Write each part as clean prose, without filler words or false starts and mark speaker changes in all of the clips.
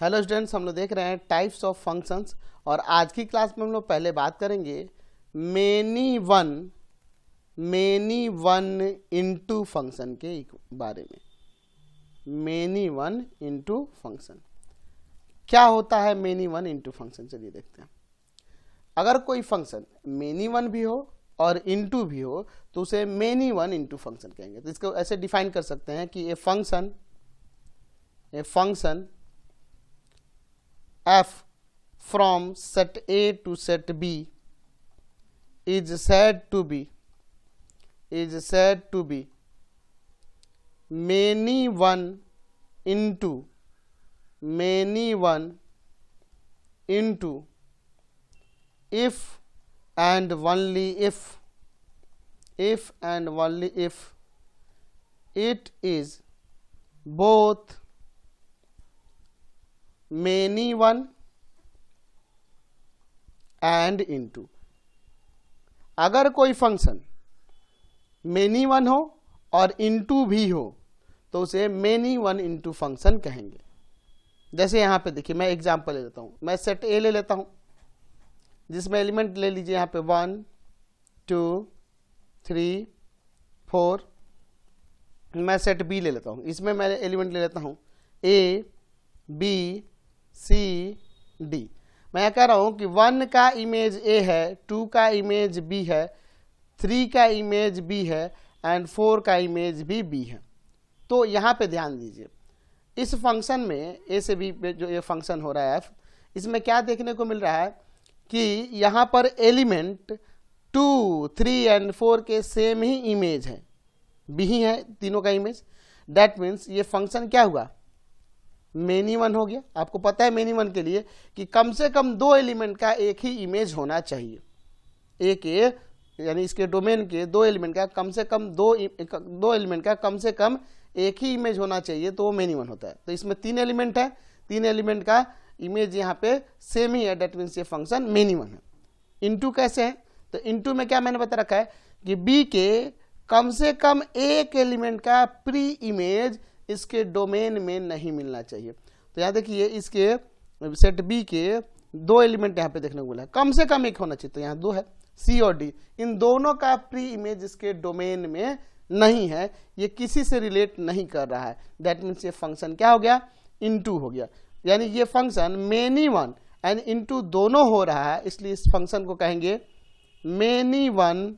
Speaker 1: Hello students, हम लोग देख रहे हैं टाइप्स ऑफ फंक्शंस और आज की क्लास में हम लोग पहले बात करेंगे मेनी वन इनटू फंक्शन के बारे में। मेनी वन इनटू फंक्शन क्या होता है? मेनी वन इनटू फंक्शन चलिए देखते हैं। अगर कोई फंक्शन मेनी वन भी हो और इनटू भी हो तो उसे मेनी वन इनटू फंक्शन कहेंगे। तो इसको ऐसे डिफाइन कर सकते हैं कि a function f from set A to set B is said to be many one into if and only if it is both many one and into. अगर कोई फंक्शन मेनी वन हो और into भी हो तो उसे many one into function कहेंगे। जैसे यहां पे देखिए, मैं एग्जांपल ले लेता हूं। मैं सेट ए ले लेता हूं जिसमें एलिमेंट ले लीजिए यहां पे 1 2 3 4। मैं सेट बी ले लेता हूं, इसमें मैं एलिमेंट ले लेता हूं ए बी सी डी। मैं कह रहा हूं कि 1 का इमेज ए है, 2 का इमेज बी है, 3 का इमेज बी है एंड 4 का इमेज भी बी है। तो यहां पे ध्यान दीजिए, इस फंक्शन में ए से बी पे जो ये फंक्शन हो रहा है एफ, इसमें क्या देखने को मिल रहा है कि यहां पर एलिमेंट 2 3 एंड 4 के सेम ही इमेज है, बी ही है तीनों का इमेज। दैट मीन्स ये फंक्शन क्या हुआ? मेनी वन हो गया। आपको पता है मेनी वन के लिए कि कम से कम 2 एलिमेंट का एक ही इमेज होना चाहिए। एक यानी इसके डोमेन के 2 एलिमेंट का कम से कम दो एलिमेंट का कम से कम एक ही इमेज होना चाहिए, तो वो मेनी वन होता है। तो इसमें 3 एलिमेंट है, 3 एलिमेंट का इमेज यहाँ पे सेम ही है। डेट मीन्स ये फंक्शन मेनी वन है। इनटू कैसे है? तो इनटू में क्या मैंने बता रखा है कि बी के कम से कम एक एलिमेंट का प्री इमेज इसके डोमेन में नहीं मिलना चाहिए। तो यहाँ देखिए, इसके सेट बी के 2 एलिमेंट यहाँ पे देखने को मिला है, कम से कम एक होना चाहिए। तो यहाँ 2 है, सी और डी, इन दोनों का प्री इमेज इसके डोमेन में नहीं है, ये किसी से रिलेट नहीं कर रहा है। दैट मीन्स ये फंक्शन क्या हो गया? इनटू हो गया। यानी ये function many one and into दोनों हो रहा है, इसलिए इस फंक्शन को कहेंगे many one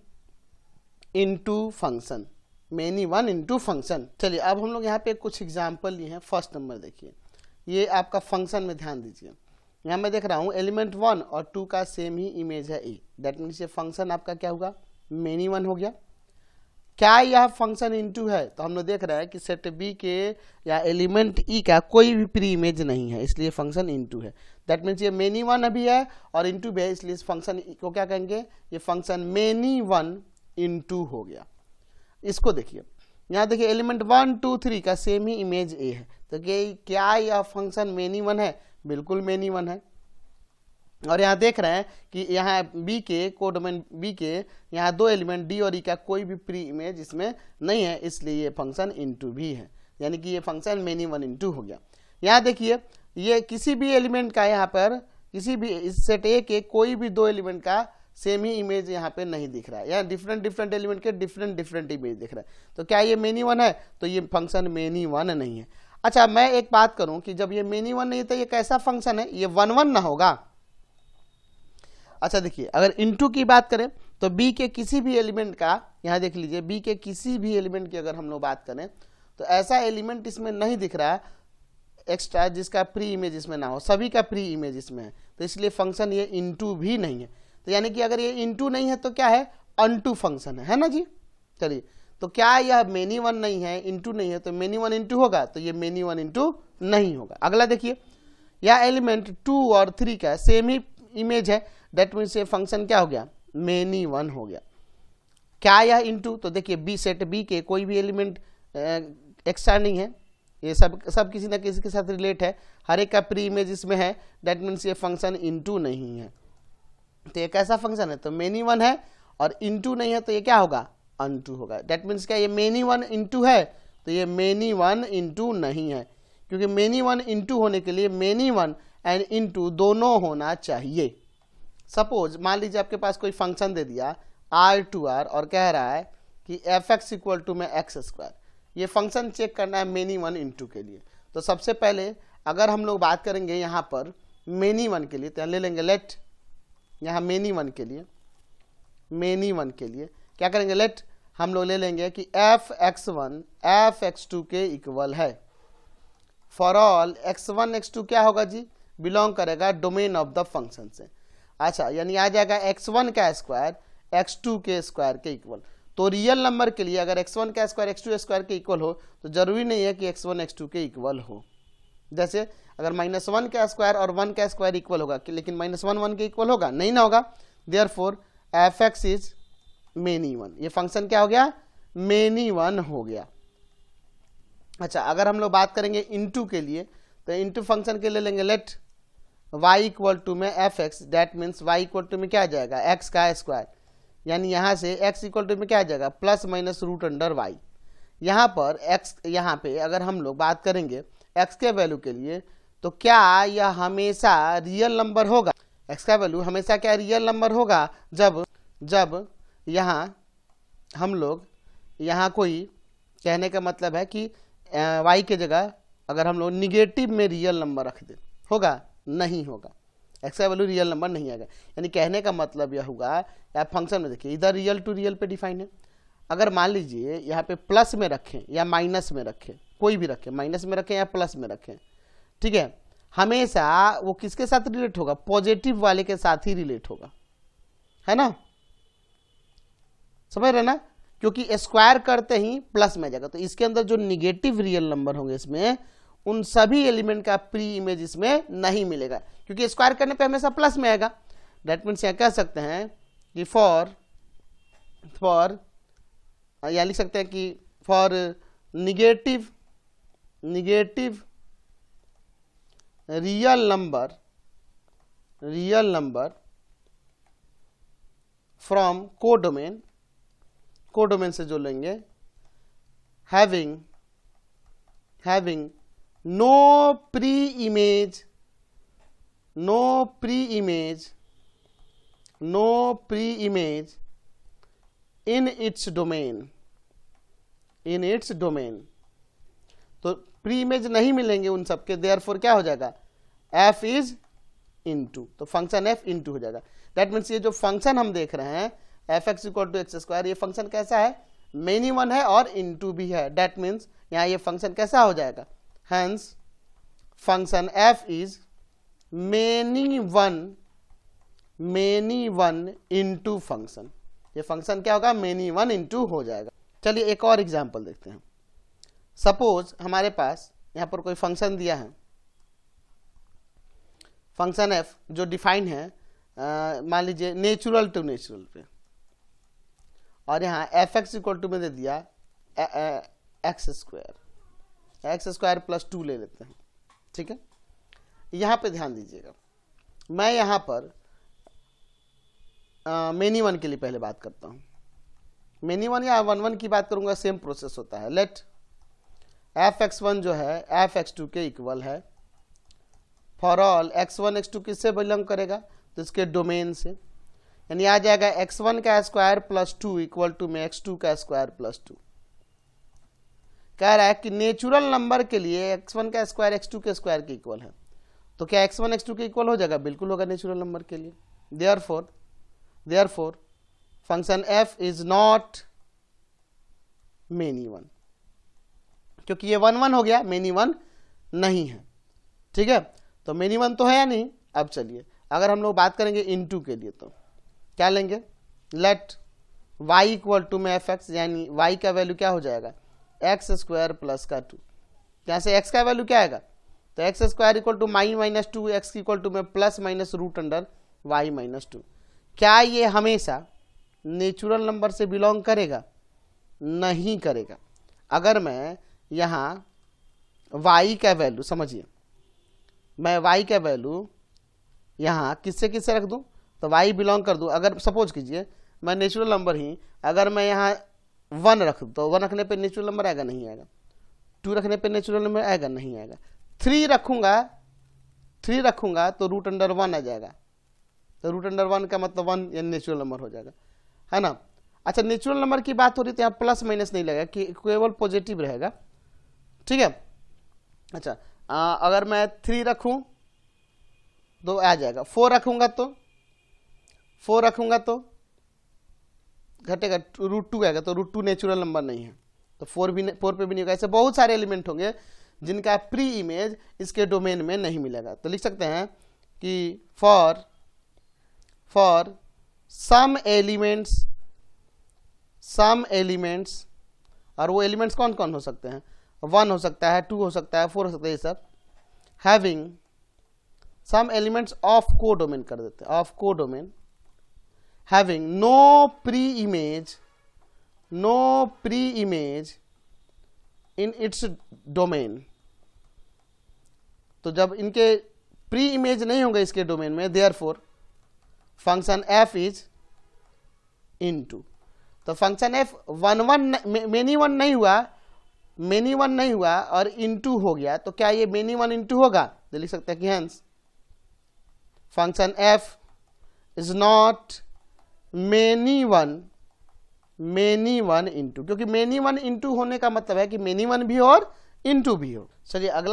Speaker 1: into function. Many one into function. चलिए अब हम लोग यहाँ पे कुछ एग्जाम्पल लिए हैं। फर्स्ट नंबर देखिए, ये आपका फंक्शन में ध्यान दीजिए। यहाँ मैं देख रहा हूँ एलिमेंट 1 और 2 का सेम ही इमेज है ए। दैट मीन्स ये फंक्शन आपका क्या होगा? मेनी वन हो गया। क्या यह फंक्शन इनटू है? तो हम लोग देख रहे हैं कि सेट बी के या एलिमेंट ई का कोई भी प्री इमेज नहीं है, इसलिए फंक्शन इनटू है। दैट मीन्स ये मेनी वन अभी है और इनटू भी है, इसलिए इस फंक्शन को क्या कहेंगे? ये फंक्शन मेनी वन इनटू हो गया। इसको देखिए, यहाँ देखिए एलिमेंट 1 2 3 का सेम ही इमेज ए है। तो क्या यह फंक्शन मेनी वन है? बिल्कुल मेनी वन है। और यहाँ देख रहे हैं कि यहाँ बी के कोडोमेन बी के यहाँ 2 एलिमेंट डी और ई का कोई भी प्री इमेज इसमें नहीं है, इसलिए ये फंक्शन इनटू भी है। यानी कि ये फंक्शन मेनी वन इनटू हो गया। यहाँ देखिए, ये किसी भी एलिमेंट का यहाँ पर किसी भी इस सेट ए के कोई भी 2 एलिमेंट का सेम ही इमेज यहाँ पे नहीं दिख रहा है, या डिफरेंट एलिमेंट के डिफरेंट इमेज दिख रहा है। तो क्या ये मेनी वन है? तो ये फंक्शन मेनी वन नहीं है। अच्छा, मैं एक बात करूं कि जब ये मेनी वन नहीं है तो ये कैसा फंक्शन है? ये 1 1 ना होगा। अच्छा देखिए, अगर इनटू की बात करें तो बी के किसी भी एलिमेंट का, यहाँ देख लीजिए, बी के किसी भी एलिमेंट की अगर हम लोग बात करें तो ऐसा एलिमेंट इसमें नहीं दिख रहा है एक्स्ट्रा जिसका प्री इमेज इसमें ना हो, सभी का प्री इमेज इसमें है। तो इसलिए फंक्शन ये इनटू भी नहीं है। तो यानी कि अगर ये इनटू नहीं है तो क्या है? अनटू फंक्शन है ना जी। चलिए, तो क्या यह मेनी वन नहीं है, इनटू नहीं है, तो मेनी वन इनटू होगा? तो ये मेनी वन इनटू नहीं होगा। अगला देखिए, यह एलिमेंट 2 और 3 का सेम ही इमेज है। दैट मीन्स ये फंक्शन क्या हो गया? मेनी वन हो गया। क्या यह इनटू? तो देखिए, बी सेट बी के कोई भी एलिमेंट एक्स्ट्रा नहीं है, ये सब किसी ना किसी के साथ रिलेट है, हर एक का प्री इमेज इसमें है। दैट मीन्स ये फंक्शन इनटू नहीं है। तो ये कैसा फंक्शन है? तो मेनी वन है और इनटू नहीं है, तो ये क्या होगा? अनटू होगा। दैट मीन्स क्या ये मेनी वन इनटू है? तो ये मेनी वन इंटू नहीं है, क्योंकि मेनी वन इंटू होने के लिए मेनी वन एंड इंटू दोनों होना चाहिए। सपोज मान लीजिए आपके पास कोई फंक्शन दे दिया R2R और कह रहा है कि fx इक्वल टू में एक्स स्क्वायर, ये फंक्शन चेक करना है मेनी वन इंटू के लिए। तो सबसे पहले अगर हम लोग बात करेंगे यहाँ पर मेनी वन के लिए, तो ले लेंगे लेट, यहाँ मेनी वन के लिए क्या करेंगे, लेट हम लोग ले लेंगे कि fx1 fx2 के इक्वल है। फॉर ऑल x1 x2 क्या होगा जी, बिलोंग करेगा डोमेन ऑफ द फंक्शन से। अच्छा, यानी आ जाएगा x1 का स्क्वायर x2 के स्क्वायर के इक्वल। तो रियल नंबर के लिए अगर x1 का स्क्वायर x2 स्क्वायर के इक्वल हो तो जरूरी नहीं है कि x1 x2 के इक्वल हो। जैसे अगर -1 का स्क्वायर और 1 का स्क्वायर इक्वल होगा, लेकिन -1 1 के इक्वल होगा नहीं ना होगा। Therefore fx is many one, ये फंक्शन क्या हो गया, मेनी वन हो गया। अच्छा, अगर हम लोग बात करेंगे इंटू के लिए, तो इंटू फंक्शन के लिए लेंगे लेट y इक्वल टू में fx, that means y equal to में क्या आ जाएगा, x का स्क्वायर, यानी यहाँ से x इक्वल टू में क्या आ जाएगा, plus minus root under y। यहाँ पर x, यहाँ पे अगर हम लोग बात करेंगे x के वैल्यू के लिए, तो क्या यह हमेशा रियल नंबर होगा, x का वैल्यू हमेशा क्या रियल नंबर होगा, जब यहाँ हम लोग यहाँ कोई, कहने का मतलब है कि y के जगह अगर हम लोग निगेटिव में रियल नंबर रख दें, होगा नहीं होगा, x का वैल्यू रियल नंबर नहीं आएगा। यानी कहने का मतलब यह होगा, या फंक्शन में देखिए इधर रियल टू रियल पे डिफाइन है। अगर मान लीजिए यहाँ पे प्लस में रखें या माइनस में रखें, कोई भी रखें, माइनस में रखें या प्लस में रखें, ठीक है, हमेशा वो किसके साथ रिलेट होगा, पॉजिटिव वाले के साथ ही रिलेट होगा, है ना, समझ रहे ना, क्योंकि स्क्वायर करते ही प्लस में जाएगा। तो इसके अंदर जो निगेटिव रियल नंबर होंगे इसमें, उन सभी एलिमेंट का प्री इमेज इसमें नहीं मिलेगा, क्योंकि स्क्वायर करने पे हमेशा प्लस में आएगा। दैट मीन्स यहाँ कह सकते हैं कि फॉर या लिख सकते हैं कि for negative real number from codomain से जो लेंगे, having no pre-image in its domain, तो प्री इमेज नहीं मिलेंगे उन सबके, देयरफॉर क्या हो जाएगा, f इज इनटू, तो फंक्शन f इनटू हो जाएगा। दैट मीन्स ये जो फंक्शन हम देख रहे हैं fx equal to x square, ये फंक्शन कैसा है, मेनी वन है और इनटू भी है। दैट मीन्स यहाँ ये फंक्शन कैसा हो जाएगा, hence function f is many one into function, ये फंक्शन क्या होगा, many one into हो जाएगा। चलिए एक और एग्जांपल देखते हैं। सपोज हमारे पास यहाँ पर कोई फंक्शन दिया है, फंक्शन f जो डिफाइन है मान लीजिए नेचुरल टू नेचुरल पे, और यहाँ fx इक्वल टू में दे दिया एक्स स्क्वायर प्लस 2 ले लेते हैं, ठीक है। यहाँ पे ध्यान दीजिएगा, मैं यहाँ पर मेनी वन के लिए पहले बात करता हूँ। मेनी वन या 1 1 की बात करूँगा, सेम प्रोसेस होता है। लेट fx1 जो है fx2 के इक्वल है। फॉर ऑल x1 x2 किससे बिलोंग करेगा, तो इसके डोमेन से, यानी आ जाएगा x1 का स्क्वायर प्लस 2 इक्वल टू में x2 का स्क्वायर प्लस 2। कह रहा है कि नेचुरल नंबर के लिए x1 का स्क्वायर x2 के स्क्वायर के इक्वल है, तो क्या x1 x2 के इक्वल हो जाएगा, बिल्कुल होगा नेचुरल नंबर के लिए। Therefore function f is not many one, क्योंकि ये 1 1 हो गया, मेनी वन नहीं है, ठीक है। तो मेनी वन तो है या नहीं। अब चलिए अगर हम लोग बात करेंगे इनटू के लिए, तो क्या लेंगे, लेट y इक्वल टू में fx, यानी y का वैल्यू क्या हो जाएगा, एक्स स्क्वायर प्लस का 2। यहाँ से x का वैल्यू क्या आएगा, तो x square equal to minus 2, x equal to में plus minus root under y minus 2। क्या ये हमेशा नेचुरल नंबर से बिलोंग करेगा, नहीं करेगा। अगर मैं यहाँ y का वैल्यू, समझिए मैं y का वैल्यू यहाँ किससे किससे रख दूँ, तो y बिलोंग कर दूँ। अगर सपोज कीजिए मैं नेचुरल नंबर ही, अगर मैं यहाँ 1 रख दूँ, तो 1 रखने पे नेचुरल नंबर आएगा, नहीं आएगा। 2 रखने पे नेचुरल नंबर आएगा, नहीं आएगा। 3 रखूंगा तो रूट अंडर 1 आ जाएगा, तो रूट अंडर 1 का मतलब 1 या नेचुरल नंबर हो जाएगा, है ना। अच्छा, नेचुरल नंबर की बात हो रही है तो यहाँ प्लस माइनस नहीं लगेगा, कि केवल पॉजिटिव रहेगा, ठीक है। अच्छा, अगर मैं 3 रखूं तो आ जाएगा, 4 रखूंगा तो घटेगा, रूट 2 आएगा, तो रूट 2 नेचुरल नंबर नहीं है, तो 4 पे भी नहीं होगा। ऐसे बहुत सारे एलिमेंट होंगे जिनका प्री इमेज इसके डोमेन में नहीं मिलेगा। तो लिख सकते हैं कि फॉर सम एलिमेंट्स, और वो एलिमेंट्स कौन कौन हो सकते हैं, 1 हो सकता है, 2 हो सकता है, 4 हो सकता है, ये सब having some elements of codomain कर देते हैं, of codomain having no pre-image in its domain। तो जब इनके प्री इमेज नहीं होंगे इसके डोमेन में, therefore function f is into. तो फंक्शन f मेनी वन नहीं हुआ और इनटू हो गया, तो क्या ये मेनी वन इनटू होगा? तो लिख सकते हैं कि hence function f is not many one into, क्योंकि मेनी वन इनटू होने का मतलब है कि मेनी वन भी हो और इनटू भी हो। चलिए अगला